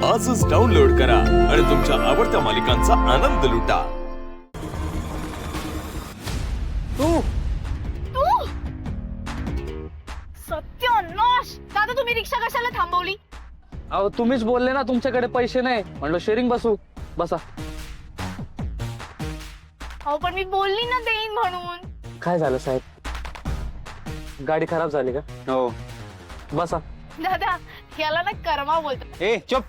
आजच डाउनलोड करा आणि तुमच्या आवडत्या मालिकांचा आनंद लुटा। तू सत्यानाश! दादा तुम्ही रिक्षा कशाला थांबवली? अहो तुम्हीच बोलले ना तुमच्याकडे पैसे नाही म्हणलं शेअरिंग बसू बसा। अहो पण मी बोलली ना देईन म्हणून। काय झालं साहेब, गाडी खराब झाली का? हो बसा। दादा याला ना कर्मा बोलतो। ए चुप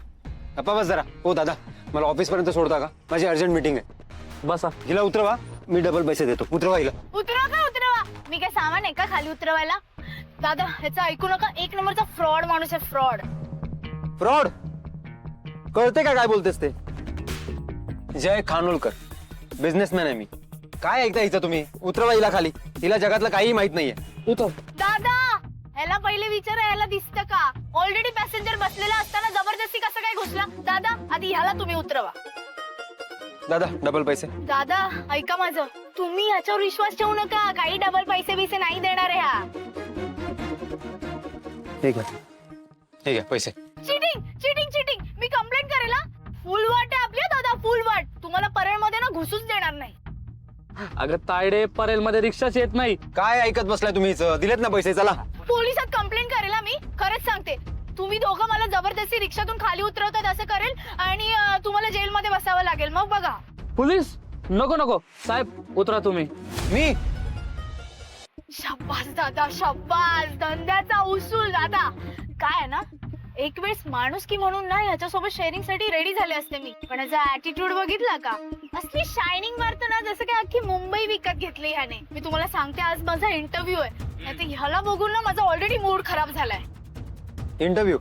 गप्पा बस जरा। हो दादा मला ऑफिस पर्यंत सोडता का? माझी अर्जंट मीटिंग आहे। बसा। हिला उतरवा, मी डबल पैसे देतो। उतरवा हिला। उतरवा का उतरवा? मी काय सामान आहे का खाली उतरवायला? दादा ह्याचं ऐकू नका, एक नंबरचा फ्रॉड माणूस आहे, फ्रॉड। फ्रॉड? कळते का काय बोलतेस ते? जय खानोलकर, बिझनेसमॅन आहे मी। काय ऐकता हिचं तुम्ही? उतरवा हिला खाली, हिला जगातलं काही माहित नाहीये। उतर। दादा ह्याला पहिले विचारा, ह्याला दिसतं का? ऑलरेडी पॅसेंजर बसलेला असताना जबरदस्ती कसं काय घुसला? दादा आधी ह्याला तुम्ही उतरवा। दादा डबल पैसे। दादा ऐका माझं, तुम्ही ह्याच्यावर विश्वास ठेवू नका, काही डबल पैसे बिसे नाही देणार आहे हा। ठीक आहे, ठीक आहे पैसे। चीटिंग चीटिंग चीटिंग, मी कंप्लेंट करेल हा। फुल वाट आहे आपली दादा, फुल वाट। तुम्हाला परेलमध्ये ना घुसूच देणार नाही। अगं तायडे, परेल मध्ये रिक्षाच येत नाही। काय ऐकत बसलाय तुम्ही हिचं? दिलेत ना पैसे, चला। पोलिसात कंप्लेंट करेल हा मी, खरंच सांगते। तुम्ही दोघं मला जबरदस्ती रिक्षातून खाली उतरवतात असं करेल आणि तुम्हाला जेलमध्ये बसावं लागेल, मग बघा। पोलीस? नको नको साहेब, उतरा तुम्ही। मी शाबास दादा शाबास, धंद्याचा उसूल दादा। काय आहे ना, एक वेळेस माणूस की म्हणून ना ह्याच्यासोबत शेअरिंग साठी रेडी झाले असते मी, पण ह्याचा ऍटिट्यूड बघितला का? असली शायनिंग मारतो ना जसं काय अख्खी मुंबई विकत घेतली ह्याने। मी तुम्हाला सांगते, आज माझा इंटरव्ह्यू आहे, नाहीतर ह्याला बघून ना माझा ऑलरेडी मूड खराब झालाय। इंटरव्ह्यू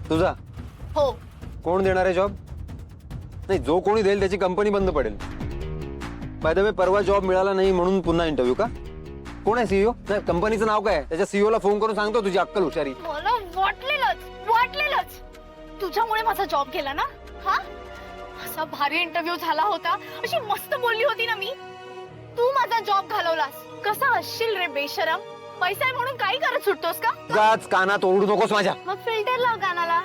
तुझा? हो। कोण देणार आहे जॉब? नाही, जो कोणी देईल त्याची कंपनी बंद पडेल। बाय द वे, परवा जॉब मिळाला नाही म्हणून पुन्हा इंटरव्ह्यू का? कोण आहे सीईओ? नाही, कंपनीचं नाव काय? त्याच्या सीईओ ला फोन करून सांगतो तुझी अक्कल हुशारी। मला वाटलेलंच तुझ्यामुळे माझा जॉब गेला ना। हा असा भारी इंटरव्ह्यू झाला होता, अशी मस्त बोलली होती ना मी, तू माझा जॉब घालवलास। कसा असशील रे बेशरम? पैसा आहे म्हणून काही करत सुटतोस का? गाच कानात ओरडू नकोस माझ्या। मग फिल्टर लाव कानाला।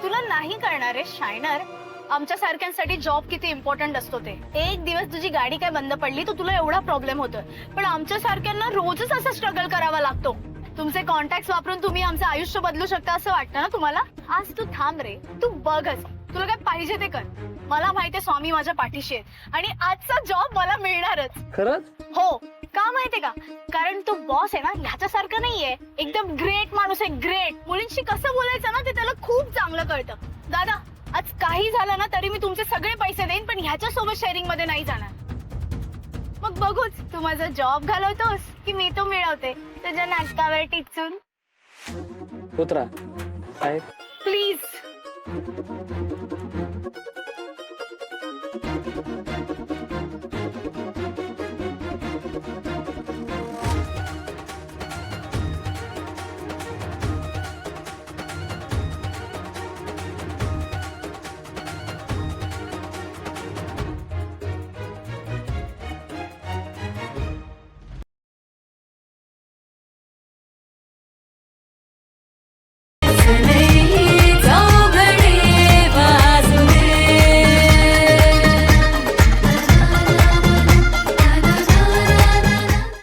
तुला नाही कळणार रे शायनर, आमच्या सारख्यांसाठी जॉब किती इम्पॉर्टंट असतो ते। एक दिवस तुझी गाडी काय बंद पडली तर तुला एवढा प्रॉब्लेम होतोय, पण आमच्या सारख्यांना रोजच असा स्ट्रगल करावा लागतो। तुमचे कॉन्टॅक्ट वापरून तुम्ही आमचं आयुष्य बदलू शकता असं वाटतं ना तुम्हाला? आज तू थांब रे, तू बघच, तुला काय पाहिजे ते कर। मला माहितीये स्वामी माझ्या पाठीशी आहेत आणि आजचा जॉब मला मिळणारच। खरंच? हो। का माहितीये का? कारण तो बॉस आहे ना ह्याच्यासारखं नाहीये, एकदम ग्रेट माणूस आहे, ग्रेट। मुलींशी कसं बोलायचं ना ते त्याला खूप चांगलं कळतं। दादा आज काही झालं ना तरी मी तुमचे सगळे पैसे देईन, पण ह्याच्या सोबत शेअरिंग मध्ये नाही जाणार। मग बघूच, तू माझा जॉब घालवतोस की मी तो मिळवते तुझ्या नाटकावर टिचून। उतरा साहेब।